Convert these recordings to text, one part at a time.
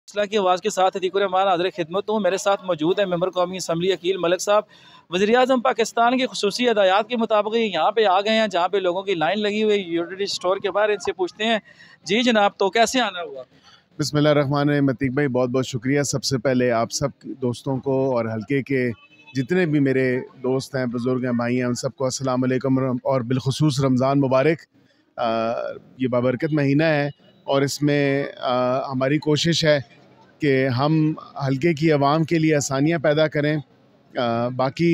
फैसला की आवाज़ के साथ अतीकुर रहमान हाज़िर खिदमत हूँ। मेरे साथ मौजूद है मेंबर कौमी असम्बली अकील मलिक साहब। वज़ीर-ए-आज़म पाकिस्तान की खुसूसी हिदायत के मुताबिक यहाँ पे आ गए हैं जहाँ पे लोगों की लाइन लगी हुई है यूटिलिटी स्टोर के बाहर। इनसे पूछते हैं, जी जनाब, तो कैसे आना हुआ? बिस्मिल्लाहिर्रहमानिर्रहीम। अतीक भाई, बहुत बहुत शुक्रिया। सबसे पहले आप सब दोस्तों को और हल्के के जितने भी मेरे दोस्त हैं, बुज़ुर्ग हैं, भाई हैं, उन सबको अस्सलाम वालेकुम और बिलखुसूस रमज़ान मुबारक। ये बाबरकत महीना है और इसमें हमारी कोशिश है कि हम हल्के की आवाम के लिए आसानियाँ पैदा करें। बाकी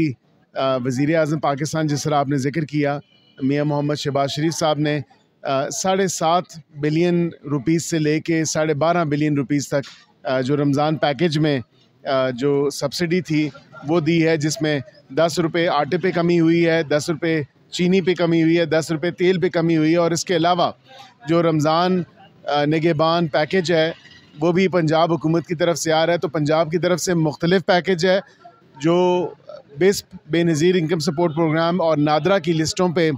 वज़ीर-ए-आज़म पाकिस्तान, जिस तरह आपने ज़िक्र किया, मियाँ मोहम्मद शहबाज शरीफ साहब ने 7.5 बिलियन रुपीज़ से लेके 12.5 बिलियन रुपीज़ तक जो रमज़ान पैकेज में जो सब्सिडी थी वो दी है, जिसमें 10 रुपये आटे पे कमी हुई है, 10 रुपये चीनी पे कमी हुई है, 10 रुपये तेल पे कमी हुई है। और इसके अलावा जो रमज़ान निगहबान पैकेज है वो भी पंजाब हुकूमत की तरफ से आ रहा है। तो पंजाब की तरफ से मुख्तलिफ पैकेज है जो बिस्प बेनज़ीर इनकम सपोर्ट प्रोग्राम और नादरा की लिस्टों पे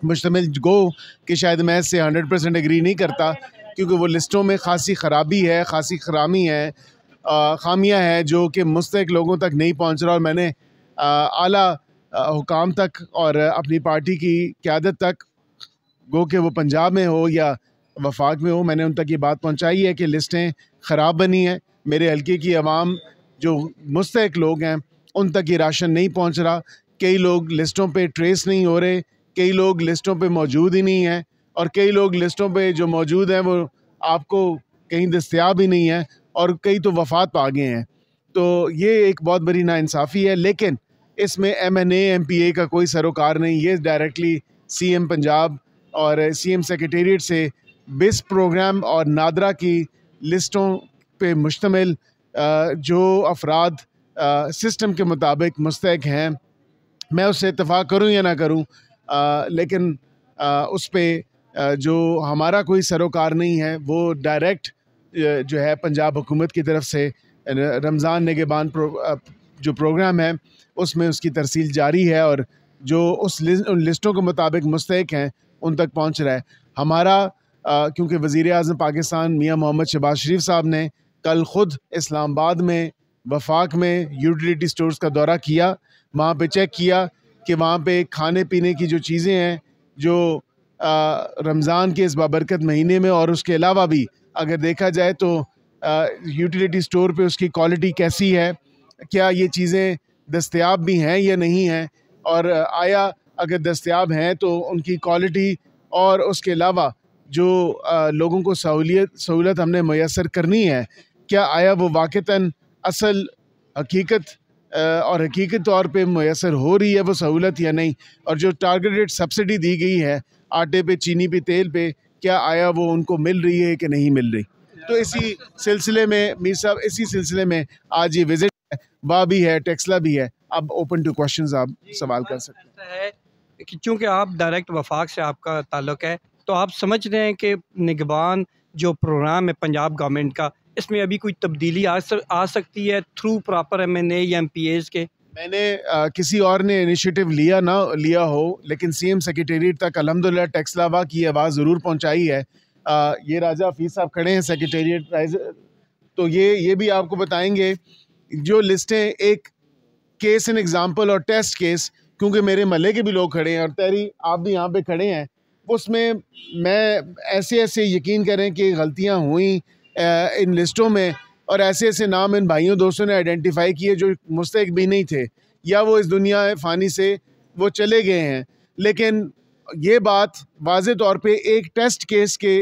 मुश्तमिल, गो कि शायद मैं इससे 100% एग्री नहीं करता, क्योंकि वो लिस्टों में खासी ख़राबी है, खासी खरामी है, खामियां हैं जो कि मुस्तहिक लोगों तक नहीं पहुंच रहा। और मैंने आला हुकाम तक और अपनी पार्टी की क़यादत तक, गो कि वो पंजाब में हो या वफाक में हो, मैंने उन तक ये बात पहुंचाई है कि लिस्टें ख़राब बनी हैं। मेरे हल्के की आवाम जो मुस्तहिक लोग हैं उन तक ये राशन नहीं पहुंच रहा। कई लोग लिस्टों पे ट्रेस नहीं हो रहे, कई लोग लिस्टों पे मौजूद ही नहीं हैं, और कई लोग लिस्टों पे जो मौजूद हैं वो आपको कहीं दस्तयाब ही नहीं है, और कई तो वफ़ात पा गए हैं। तो ये एक बहुत बड़ी नाइंसाफ़ी है। लेकिन इसमें MNA MPA का कोई सरोकार नहीं। ये डायरेक्टली CM पंजाब और CM सेक्रेटेरिएट से बिस प्रोग्राम और नादरा की लिस्टों पे मुश्तमिल जो अफराद सिस्टम के मुताबिक मुस्तहिक हैं, मैं उससे इत्तफ़ाक़ करूँ या ना करूँ, लेकिन उस पर जो हमारा कोई सरोकार नहीं है, वो डायरेक्ट जो है पंजाब हुकूमत की तरफ से रमज़ान निगहबान जो प्रोग्राम है उसमें उसकी तरसील जारी है, और जो उन लिस्टों के मुताबिक मुस्तहिक हैं उन तक पहुँच रहा है। हमारा क्योंकि वज़ीर-ए-आज़म पाकिस्तान मियाँ मोहम्मद शहबाज शरीफ साहब ने कल ख़ुद इस्लामाबाद में, वफाक में यूटिलिटी स्टोर्स का दौरा किया, वहाँ पे चेक किया कि वहाँ पे खाने पीने की जो चीज़ें हैं जो रमज़ान के इस बाबरकत महीने में, और उसके अलावा भी अगर देखा जाए तो यूटिलिटी स्टोर पे उसकी क्वालिटी कैसी है, क्या ये चीज़ें दस्तयाब भी हैं या नहीं हैं, और आया अगर दस्तयाब हैं तो उनकी क्वालिटी और उसके अलावा जो लोगों को सहूलत हमने मैसर करनी है, क्या आया वो वाक़तन असल हकीकत और हकीकत तौर पे मैसर हो रही है वो सहूलत या नहीं, और जो टारगेटेड सब्सिडी दी गई है आटे पे, चीनी पे, तेल पे, क्या आया वो उनको मिल रही है कि नहीं मिल रही। तो इसी सिलसिले में मीर साहब, इसी सिलसिले में आज ये विज़िट है, वाह भी है, टेक्सला भी है। अब ओपन टू क्वेश्चंस, आप सवाल कर सकते हैं कि चूँकि आप डायरेक्ट वफाक से आपका ताल्लुक़ है, तो आप समझ रहे हैं कि निगहबान जो प्रोग्राम है पंजाब गवर्नमेंट का, इसमें अभी कोई तब्दीली आ सकती है थ्रू प्रॉपर MNA या MPAs के? मैंने किसी और ने इनिशिएटिव लिया ना लिया हो, लेकिन CM सेक्रेटेरिएट तक अल्हम्दुलिल्लाह टेक्सलावा की आवाज़ ज़रूर पहुंचाई है। ये राजा हफीज़ साहब खड़े हैं सेक्रेटेरिएट, तो ये भी आपको बताएंगे जो लिस्टें, एक केस एन एग्जांपल और टेस्ट केस, क्योंकि मेरे महल्ले के भी लोग खड़े हैं और तहरी आप भी यहाँ पे खड़े हैं, उसमें मैं ऐसे यकीन करें कि गलतियाँ हुई इन लिस्टों में, और ऐसे नाम इन भाइयों दोस्तों ने आइडेंटिफाई किए जो मुस्तहिक भी नहीं थे, या वो इस दुनिया फ़ानी से वो चले गए हैं। लेकिन ये बात वाज़े तौर पे एक टेस्ट केस के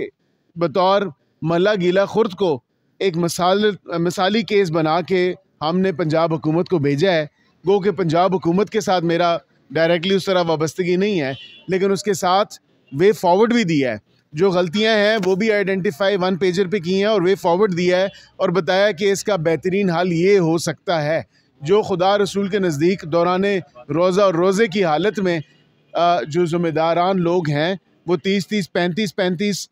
बतौर मल्ला गीला खुर्द को एक मिसाली केस बना के हमने पंजाब हुकूमत को भेजा है। गो कि पंजाब हुकूमत के साथ मेरा डायरेक्टली उस तरह वाबस्तगी नहीं है, लेकिन उसके साथ वे फॉरवर्ड भी दिया है, जो गलतियां हैं वो भी आइडेंटिफाई 1 पेजर पे की हैं, और वे फॉरवर्ड दिया है और बताया कि इसका बेहतरीन हल ये हो सकता है। जो खुदा रसूल के नज़दीक दौराने रोज़ा और रोज़े की हालत में जो ज़िम्मेदारान लोग हैं वो 30-30, 35-35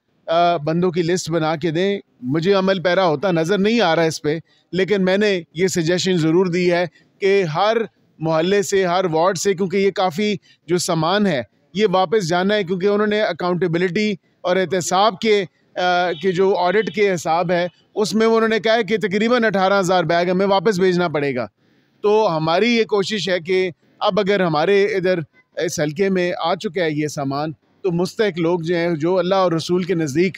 बंदों की लिस्ट बना के दें। मुझे अमल पैरा होता नज़र नहीं आ रहा है इस पर, लेकिन मैंने ये सजेशन ज़रूर दी है कि हर मोहल्ले से, हर वार्ड से, क्योंकि ये काफ़ी जो सामान है ये वापस जाना है, क्योंकि उन्होंने अकाउंटेबिलिटी और एहतसाब के कि जो ऑडिट के हिसाब है उसमें उन्होंने कहा है कि तकरीबन 18,000 बैग हमें वापस भेजना पड़ेगा। तो हमारी ये कोशिश है कि अब अगर हमारे इधर इस हल्के में आ चुका है ये सामान, तो मुस्तहिक लोग जो हैं, जो अल्लाह और रसूल के नज़दीक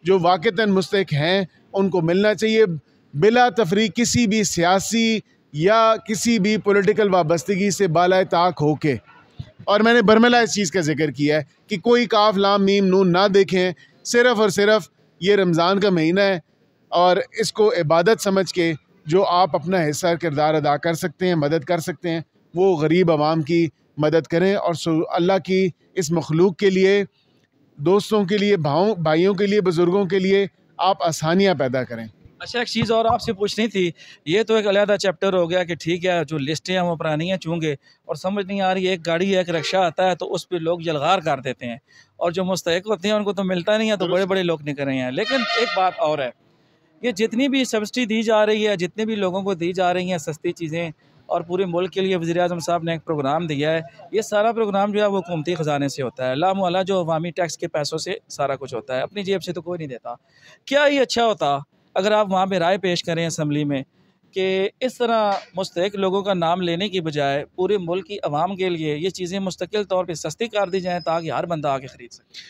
जो वाक़तन मुस्तहिक हैं, उनको मिलना चाहिए बिला तफरीक, किसी भी सियासी या किसी भी पॉलिटिकल वाबस्तगी से बालाए ताक होके। और मैंने बरमला इस चीज़ का जिक्र किया है कि कोई काफ लाम मीम नून ना देखें, सिर्फ़ और सिर्फ ये रमज़ान का महीना है और इसको इबादत समझ के जो आप अपना हिस्सा किरदार अदा कर सकते हैं, मदद कर सकते हैं, वो गरीब आवाम की मदद करें और अल्लाह की इस मखलूक के लिए, दोस्तों के लिए, भाइयों के लिए, बुज़ुर्गों के लिए आप आसानियाँ पैदा करें। अच्छा, एक चीज़ और आपसे पूछनी थी, ये तो एक अलहदा चैप्टर हो गया कि ठीक है जो लिस्टें हैं वो पुरानी हैं चूँकि, और समझ नहीं आ रही है, एक गाड़ी है, एक रिक्शा आता है तो उस पर लोग जलगार कर देते हैं और जो मुस्तहिक होते हैं उनको तो मिलता नहीं है, तो बड़े बड़े लोग नहीं कर रहे हैं। लेकिन एक बात और है, ये जितनी भी सब्सिडी दी जा रही है, जितने भी लोगों को दी जा रही हैं सस्ती चीज़ें, और पूरे मुल्क के लिए वज़ीर-ए-आज़म साहब ने एक प्रोग्राम दिया है, ये सारा प्रोग्राम जो है वो हुकूमती ख़जाने से होता है, लामोहल्ला जो अवामी टैक्स के पैसों से सारा कुछ होता है, अपनी जेब से तो कोई नहीं देता। क्या ये अच्छा होता अगर आप वहाँ पे राय पेश करें असम्बली में कि इस तरह मुस्तहिक लोगों का नाम लेने की बजाय पूरे मुल्क की आवाम के लिए ये चीज़ें मुस्तकिल तौर पे सस्ती कर दी जाएँ ताकि हर बंदा आके ख़रीद सके?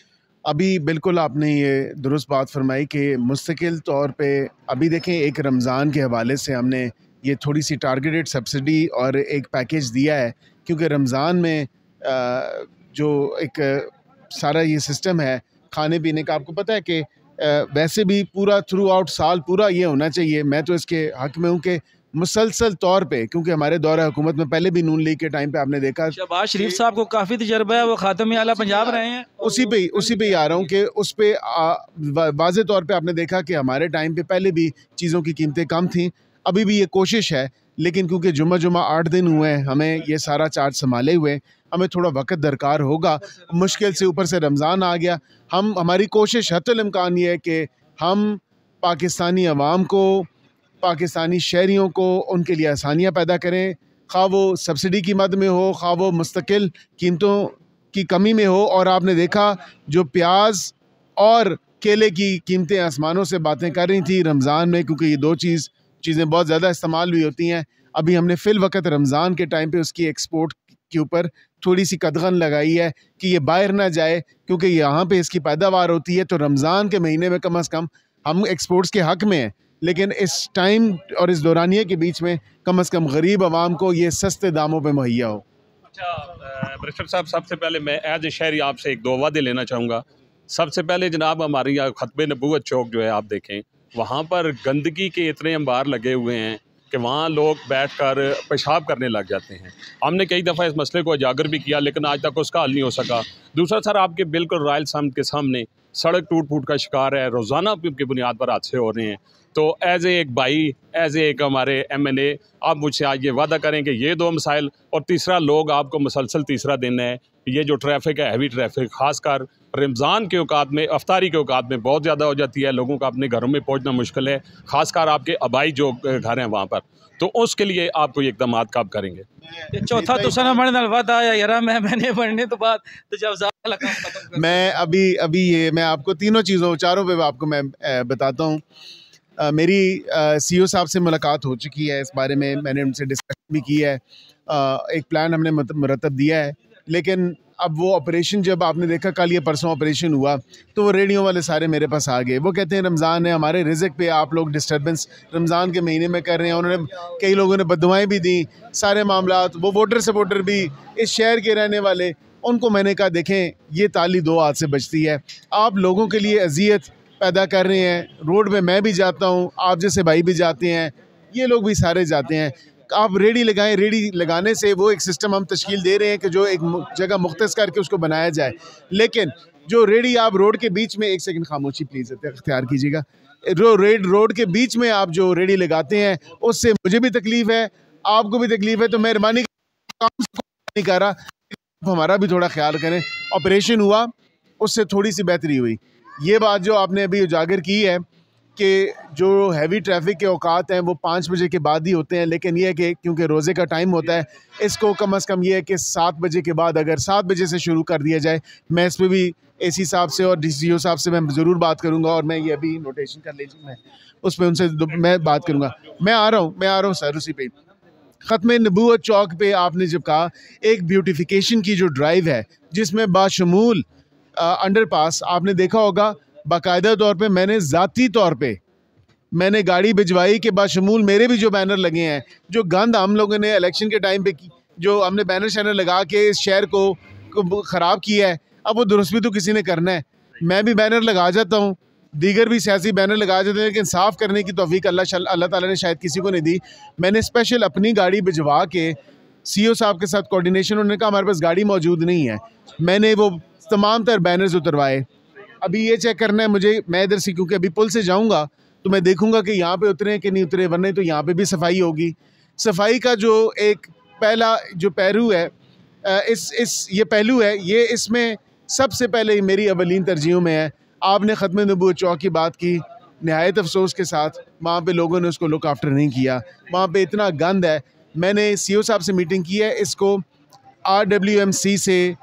अभी बिल्कुल आपने ये दुरुस्त बात फरमाई कि मुस्तकिल तौर पे अभी देखें, एक रमज़ान के हवाले से हमने ये थोड़ी सी टारगेटेड सब्सिडी और एक पैकेज दिया है, क्योंकि रमज़ान में जो एक सारा ये सिस्टम है खाने पीने का, आपको पता है कि वैसे भी पूरा थ्रू आउट साल पूरा ये होना चाहिए। मैं तो इसके हक़ में हूँ कि मुसलसल तौर पे, क्योंकि हमारे दौरे हुकूमत में पहले भी नून लीग के टाइम पे आपने देखा, शहबाज शरीफ साहब को काफ़ी तजर्बा है, वो खातमे आला पंजाब रहे हैं। उसी पे ही आ रहा हूँ कि उस पर वाज़े तौर पे आपने देखा कि हमारे टाइम पे पहले भी चीज़ों की कीमतें कम थीं। अभी भी ये कोशिश है, लेकिन क्योंकि जुम्मा 8 दिन हुए हैं हमें ये सारा चार्ज संभाले हुए, हमें थोड़ा वक्त दरकार होगा। मुश्किल से ऊपर से रमज़ान आ गया। हमारी कोशिश हत्तुल इम्कान ये है कि हम पाकिस्तानी अवाम को, पाकिस्तानी शहरियों को, उनके लिए आसानियाँ पैदा करें, खा वो सब्सिडी की मद में हो, खा वो मुस्तकिल कीमतों की कमी में हो। और आपने देखा जो प्याज और केले की कीमतें आसमानों से बातें कर रही थी रमज़ान में, क्योंकि ये दो चीज़ें बहुत ज़्यादा इस्तेमाल भी होती हैं। अभी हमने फ़िल वक़्त रमज़ान के टाइम पे उसकी एक्सपोर्ट के ऊपर थोड़ी सी कदगन लगाई है कि ये बाहर ना जाए, क्योंकि यहाँ पे इसकी पैदावार होती है। तो रमज़ान के महीने में कम अज़ कम हम एक्सपोर्ट्स के हक़ में हैं, लेकिन इस टाइम और इस दौरानिए के बीच में कम अज़ कम गरीब आवाम को ये सस्ते दामों पे मुहैया हो। अच्छा बैरिस्टर साहब, सबसे पहले मैं एज ए शहरी आपसे एक दो वादे लेना चाहूँगा। सबसे पहले जनाब हमारी खतबे नबूवत चौक जो है आप देखें, वहाँ पर गंदगी के इतने अंबार लगे हुए हैं कि वहाँ लोग बैठकर पेशाब करने लग जाते हैं। हमने कई दफ़ा इस मसले को उजागर भी किया, लेकिन आज तक उसका हल नहीं हो सका। दूसरा सर, आपके बिल्कुल रॉयल सामने के सामने सड़क टूट फूट का शिकार है, रोज़ाना की बुनियाद पर हादसे हो रहे हैं। तो एज ए एक भाई, एज ए एक हमारे MNA, आप मुझसे आज ये वादा करें कि ये दो मसाइल, और तीसरा लोग आपको मुसलसल तीसरा दिन है, ये जो ट्रैफिक है, हैवी ट्रैफिक ख़ासकर रमज़ान के औकात में, अफ्तारी के औकात में बहुत ज़्यादा हो जाती है, लोगों का अपने घरों में पहुंचना मुश्किल है, ख़ासकर आपके आबाई जो घर हैं वहाँ पर। तो उसके लिए आप कोई इक़दाम कब करेंगे? चौथा तो सना मरने वादा आया यार, मैंने बढ़ने तो बाद तो जब ज़्यादा काम खत्म कर, मैं अभी ये मैं आपको तीनों चीज़ों, चारों पे आपको मैं बताता हूँ। मेरी CEO साहब से मुलाकात हो चुकी है, इस बारे में मैंने उनसे डिस्कशन भी की है। एक प्लान हमने मुरतब दिया है, लेकिन अब वो ऑपरेशन, जब आपने देखा कल ये परसों ऑपरेशन हुआ, तो वो रेडियो वाले सारे मेरे पास आ गए। वो कहते हैं रमज़ान है, हमारे रिज़्क पे आप लोग डिस्टर्बेंस रमज़ान के महीने में कर रहे हैं। उन्होंने कई लोगों ने बददुआएं भी दी, सारे मामलात। वो वोटर सपोर्टर भी इस शहर के रहने वाले, उनको मैंने कहा देखें ये ताली दो हाथ से बचती है, आप लोगों के लिए अजियत पैदा कर रहे हैं। रोड पे मैं भी जाता हूँ, आप जैसे भाई भी जाते हैं, ये लोग भी सारे जाते हैं। आप रेडी लगाएं, रेडी लगाने से वो एक सिस्टम हम तश्कील दे रहे हैं कि जो एक जगह मुख्तस करके उसको बनाया जाए। लेकिन जो रेडी आप रोड के बीच में, एक सेकंड खामोशी प्लीज़ इख्तियार कीजिएगा, रोड के बीच में आप जो रेडी लगाते हैं, उससे मुझे भी तकलीफ़ है, आपको भी तकलीफ़ है। तो मेहरबानी काम नहीं कर रहा, हमारा भी थोड़ा ख्याल करें। ऑपरेशन हुआ, उससे थोड़ी सी बेहतरी हुई। ये बात जो आपने अभी उजागर की है कि जो हैवी ट्रैफिक के औकात हैं वो 5 बजे के बाद ही होते हैं, लेकिन ये है कि क्योंकि रोज़े का टाइम होता है, इसको कम से कम ये है कि 7 बजे के बाद अगर 7 बजे से शुरू कर दिया जाए। मैं इस पर भी AC साहब से और DCO साहब से मैं ज़रूर बात करूँगा, और मैं ये अभी नोटेशन कर लीजिए, मैं उस पर उनसे मैं बात करूँगा। मैं आ रहा हूँ सर उसी पे। ख़त्म नबूवत चौक पे आपने जब कहा एक ब्यूटिफिकेशन की जो ड्राइव है जिसमें बाशमूल अंडरपास, आपने देखा होगा बाकायदा तौर पे मैंने ज़ाती तौर पे मैंने गाड़ी भिजवाई के बाशमूल मेरे भी जो बैनर लगे हैं, जो गंद हम लोगों ने इलेक्शन के टाइम पे की, जो हमने बैनर शैनर लगा के इस शहर को ख़राब किया है, अब वो दुरुस्त भी तो किसी ने करना है। मैं भी बैनर लगा जाता हूँ, दीगर भी सियासी बैनर लगा जाते हैं, लेकिन साफ़ करने की तौफीक अल्लाह ताला ने शायद किसी को नहीं दी। मैंने स्पेशल अपनी गाड़ी भिजवा के CO साहब के साथ कोऑर्डिनेशन, उन्होंने कहा हमारे पास गाड़ी मौजूद नहीं है, मैंने वो तमाम तर बैनर्स उतरवाए। अभी ये चेक करना है मुझे, मैं इधर से क्योंकि अभी पुल से जाऊंगा तो मैं देखूंगा कि यहाँ पे उतरे कि नहीं उतरे, वरना तो यहाँ पे भी सफाई होगी। सफाई का जो एक पहला जो पहलू है, ये पहलू है, ये इसमें सबसे पहले मेरी अवलीन तरजीहों में है। आपने ख़त्म नबूवत चौक की बात की, नहायत अफसोस के साथ वहाँ पे लोगों ने उसको लुक आफ्टर नहीं किया, वहाँ पे इतना गंद है। मैंने CO साहब से मीटिंग की है, इसको RWMC से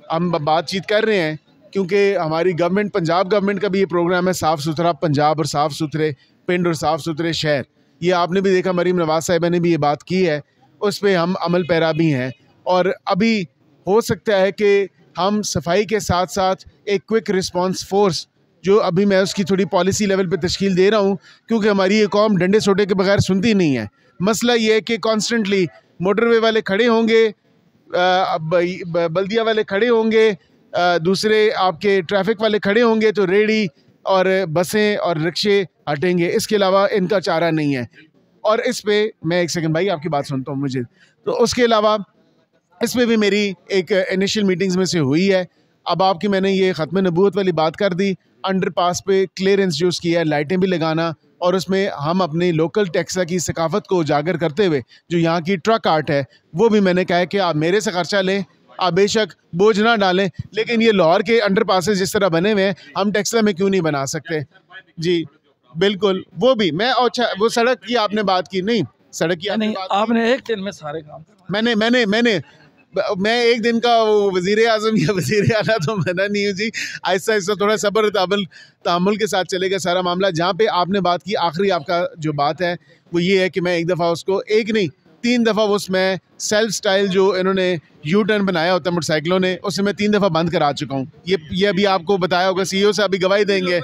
हम बातचीत कर रहे हैं, क्योंकि हमारी गवर्नमेंट, पंजाब गवर्नमेंट का भी ये प्रोग्राम है साफ़ सुथरा पंजाब और साफ़ सुथरे पिंड और साफ़ सुथरे शहर। ये आपने भी देखा, मरीम नवाज़ साहिबा ने भी ये बात की है, उस पर हम अमल पैरा भी हैं। और अभी हो सकता है कि हम सफाई के साथ साथ एक क्विक रिस्पांस फोर्स, जो अभी मैं उसकी थोड़ी पॉलिसी लेवल पे तश्कील दे रहा हूँ, क्योंकि हमारी ये कौम डंडे सोटे के बगैर सुनती नहीं है। मसला ये है कि कॉन्स्टेंटली मोटरवे वाले खड़े होंगे, बल्दिया वाले खड़े होंगे, दूसरे आपके ट्रैफिक वाले खड़े होंगे, तो रेडी और बसें और रिक्शे हटेंगे, इसके अलावा इनका चारा नहीं है। और इस पे मैं एक सेकंड भाई आपकी बात सुनता हूँ मुझे, तो उसके अलावा इस पे भी मेरी एक इनिशियल मीटिंग्स में से हुई है। अब आपकी मैंने ये ख़त्म नबूवत वाली बात कर दी, अंडरपास पे क्लियरेंस जो उसकी है, लाइटें भी लगाना, और उसमें हम अपनी लोकल टैक्सा की सकाफ़त को उजागर करते हुए जो यहाँ की ट्रक आर्ट है वो भी मैंने कहा है कि आप मेरे से खर्चा लें, आप बेशक बोझ ना डालें, लेकिन ये लाहौर के अंडरपासेस जिस तरह बने हुए हैं हम टेक्सला में क्यों नहीं बना सकते। जी बिल्कुल, वो भी मैं, अच्छा वो सड़क की आपने बात की, नहीं सड़क की नहीं, आपने एक दिन में सारे काम मैं एक दिन का वो वज़ीर आज़म या वज़ीर आला तो बना नहीं हूँ जी। आहिस्ता आहिस्ता थोड़ा सब्र तहम्मुल के साथ चलेगा सारा मामला। जहाँ पे आपने बात की, आखिरी आपका जो बात है वो ये है कि मैं एक दफ़ा उसको, एक नहीं 3 दफ़ा उसमें सेल्फ स्टाइल जो इन्होंने यू टर्न बनाया होता है मोटरसाइकिलों ने, उसे मैं 3 दफ़ा बंद करा चुका हूँ। ये अभी आपको बताया होगा, CEO से अभी गवाही देंगे,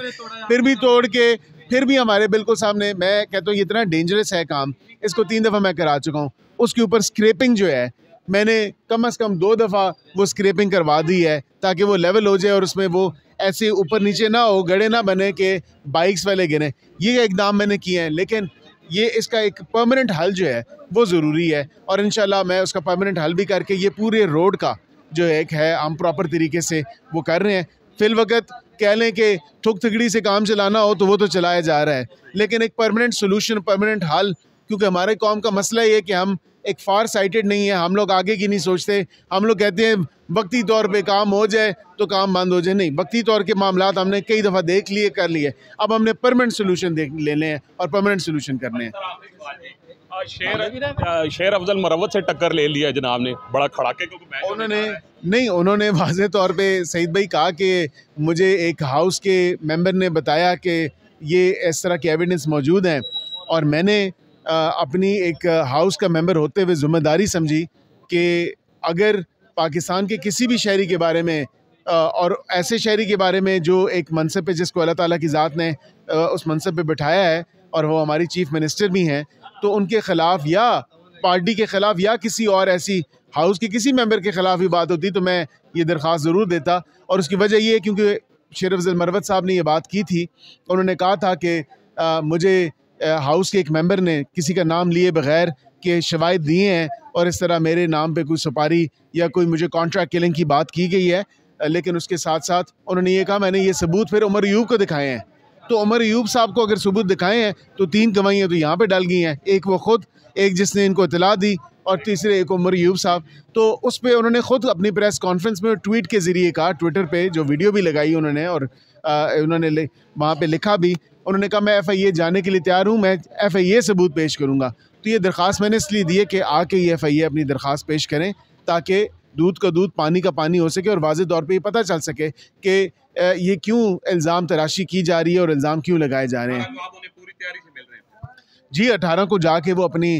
फिर भी तोड़ के फिर भी हमारे बिल्कुल सामने। मैं कहता हूँ ये इतना डेंजरस है काम, इसको 3 दफ़ा मैं करा चुका हूँ। उसके ऊपर स्क्रैपिंग जो है मैंने कम से कम 2 दफ़ा वो स्क्रैपिंग करवा दी है, ताकि वो लेवल हो जाए और उसमें वो ऐसे ऊपर नीचे ना हो, गड़े ना बने कि बाइक्स वाले गिरे। ये इकदाम मैंने किए हैं, लेकिन ये इसका एक परमानेंट हल जो है वो ज़रूरी है, और इंशाल्लाह मैं उसका परमानेंट हल भी करके ये पूरे रोड का जो एक है हम प्रॉपर तरीके से वो कर रहे हैं। फिल वक्त कह लें कि ठुक थकड़ी से काम चलाना हो तो वो तो चलाया जा रहा है, लेकिन एक परमानेंट सोल्यूशन, परमानेंट हल, क्योंकि हमारे कौम का मसला ये है कि हम एक फार साइटेड नहीं है, हम लोग आगे की नहीं सोचते। हम लोग कहते हैं वक्ती तौर पे काम हो जाए तो काम बंद हो जाए, नहीं, वक्ती तौर के मामलात हमने कई दफ़ा देख लिए, कर लिए, अब हमने परमानेंट सोल्यूशन लेने हैं और परमानेंट सोल्यूशन करने हैं। शेर अफजल मरवत से टक्कर ले लिया जनाब ने, बड़ा खड़ाके को उन्होंने वाज़े तौर पे सईद भाई कहा कि मुझे एक हाउस के मेंबर ने बताया कि ये इस तरह के एविडेंस मौजूद हैं, और मैंने अपनी एक हाउस का मेंबर होते हुए ज़िम्मेदारी समझी कि अगर पाकिस्तान के किसी भी शहरी के बारे में और ऐसे शहरी के बारे में जो एक मनसब पे, जिसको अल्लाह ताला की ज़ात ने उस मनसब पे बिठाया है और वो हमारी चीफ़ मिनिस्टर भी हैं, तो उनके ख़िलाफ़ या पार्टी के ख़िलाफ़ या किसी और ऐसी हाउस के किसी मेंबर के ख़िलाफ़ भी बात होती तो मैं ये दरख्वास्त ज़रूर देता। और उसकी वजह ये है क्योंकि शेर अफजल मरवत साहब ने ये बात की थी, उन्होंने कहा था कि मुझे हाउस के एक मेंबर ने किसी का नाम लिए बगैर के शवाहिद दिए हैं और इस तरह मेरे नाम पे कोई सुपारी या कोई मुझे कॉन्ट्रैक्ट किलिंग की बात की गई है। लेकिन उसके साथ साथ उन्होंने ये कहा मैंने ये सबूत फिर उमर अयूब को दिखाए हैं, तो उमर अयूब साहब को अगर सबूत दिखाए हैं तो 3 गवाहियाँ तो यहाँ पे डाल गई हैं, एक वो खुद, एक जिसने इनको इतला दी, और तीसरे एक उमर अयूब साहब। तो उस पर उन्होंने ख़ुद अपनी प्रेस कॉन्फ्रेंस में ट्वीट के ज़रिए कहा, ट्विटर पे जो वीडियो भी लगाई उन्होंने, और उन्होंने वहाँ पे लिखा भी उन्होंने कहा मैं FIA जाने के लिए तैयार हूँ, मैं FIA सबूत पेश करूँगा। तो ये दरख्वास्त मैंने इसलिए दी है कि आके ये FIA अपनी दरख्वास्त पेश करें ताकि दूध का दूध पानी का पानी हो सके और वाज़ेह तौर पे ये पता चल सके कि ये क्यों इल्ज़ाम तराशी की जा रही है और इल्ज़ाम क्यों लगाए जा रहे हैं। आप उन्हें पूरी तैयारी से मिल रहे हैं? जी 18 को जाके वो अपनी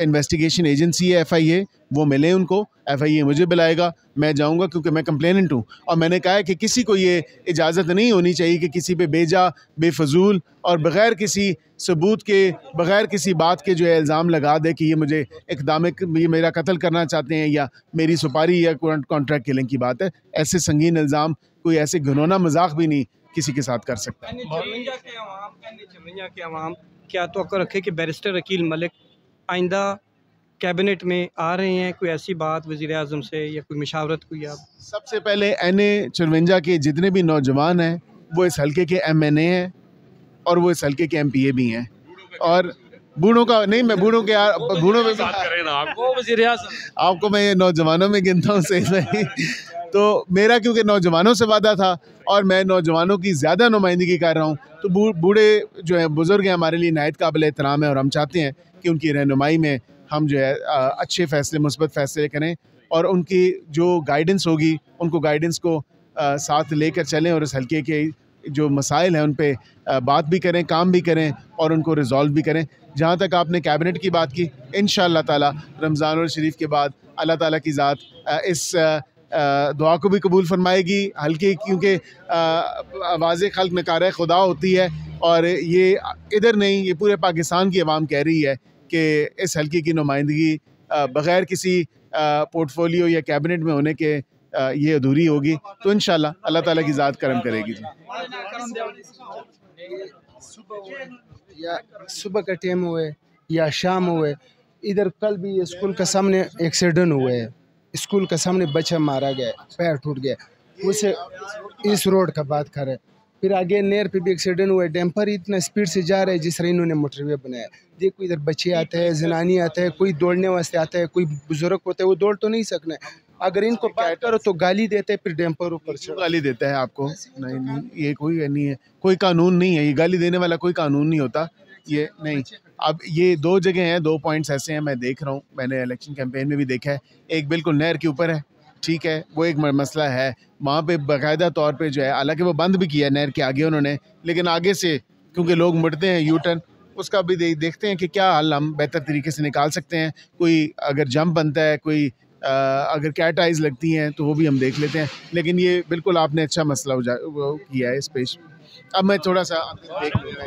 इन्वेस्टिगेशन एजेंसी है FIA, वो मिले उनको, FIA मुझे बुलाएगा, मैं जाऊंगा क्योंकि मैं कंप्लेनेंट हूँ। और मैंने कहा है कि किसी को ये इजाज़त नहीं होनी चाहिए कि किसी पे बेजा बेफजूल और बग़ैर किसी सबूत के, बग़ैर किसी बात के जो है इल्ज़ाम लगा दे कि ये मुझे ये मेरा कत्ल करना चाहते हैं या मेरी सुपारी या कॉन्ट्रैक्ट किलिंग की बात है। ऐसे संगीन इल्ज़ाम कोई ऐसे घिनौना मजाक भी नहीं किसी के साथ कर सकता। के अवाम क्या तो रखे कि बैरिस्टर अकील मलिक आइंदा कैबिनेट में आ रहे हैं? कोई ऐसी बात वज़ीर आज़म से या कोई मशावरत कोई? आप सबसे पहले NA 54 के जितने भी नौजवान हैं वो इस हल्के के MNA हैं और वो इस हल्के के MPA भी हैं। और बूढ़ों का नहीं, मैं बूढ़ों के बूढ़ों में बात करें ना वो वज़ीर आज़म आपको मैं ये नौजवानों में गिनता हूँ सही नहीं। तो मेरा क्योंकि नौजवानों से वादा था और मैं नौजवानों की ज़्यादा नुमाइंदगी कर रहा हूँ, तो बूढ़े जो हैं बुज़ुर्ग हैं हमारे लिए नायत काबिल एहतराम है और हम चाहते हैं कि उनकी रहनुमाई में हम जो है अच्छे फ़ैसले, मुस्बत फ़ैसले करें और उनकी जो गाइडेंस होगी उनको गाइडेंस को साथ लेकर चलें और इस हल्के के जो मसाइल हैं उन पे बात भी करें, काम भी करें और उनको रिज़ॉल्व भी करें। जहाँ तक आपने कैबिनेट की बात की, इंशाअल्लाह ताला रमज़ानुल शरीफ के बाद अल्लाह ताला की ज़ात इस दुआ को भी कबूल फरमाएगी। हल्के क्योंकि आवाज़ खल्क नकार खुदा होती है और ये इधर नहीं, ये पूरे पाकिस्तान की आवाम कह रही है कि इस हल्के की नुमाइंदगी बग़ैर किसी पोर्टफोलियो या कैबिनेट में होने के ये अधूरी होगी। तो इंशाअल्लाह अल्लाह ताला की ज़ात करम करेगी। या सुबह का टाइम हुए या शाम हुए, इधर कल भी स्कूल के सामने एक्सीडेंट हुए है, स्कूल के सामने बच्चा मारा गया, पैर टूट गया। उसे इस रोड का बात करें, फिर आगे नेर पे भी एक्सीडेंट हुआ है। डैम्पर इतना स्पीड से जा रहा है जिस तरह इन्होंने मोटरवे बनाया। देखो इधर बच्चे आते हैं, जनानी आते हैं, कोई दौड़ने वास्ते आता है, कोई बुजुर्ग होता है, वो दौड़ तो नहीं सकना। अगर इनको बात करो तो गाली देते हैं, फिर डैम्पर ऊपर से गाली देता है आपको। नहीं, ये कोई नहीं है, कोई कानून नहीं है, ये गाली देने वाला कोई कानून नहीं होता। ये नहीं, अब ये दो जगह हैं, 2 पॉइंट्स ऐसे हैं, मैं देख रहा हूँ, मैंने इलेक्शन कैंपेन में भी देखा है। एक बिल्कुल नहर के ऊपर है, ठीक है, वो एक मसला है, वहाँ पे बाकायदा तौर पे जो है, हालांकि वो बंद भी किया नहर के आगे उन्होंने, लेकिन आगे से क्योंकि लोग मुड़ते हैं यू टर्न, उसका भी देखते हैं कि क्या हल हम बेहतर तरीके से निकाल सकते हैं। कोई अगर जंप बनता है, कोई अगर कैट आइज़ लगती हैं तो वो भी हम देख लेते हैं। लेकिन ये बिल्कुल आपने अच्छा मसला किया है इस पेश। अब मैं थोड़ा सा देख लूँगा।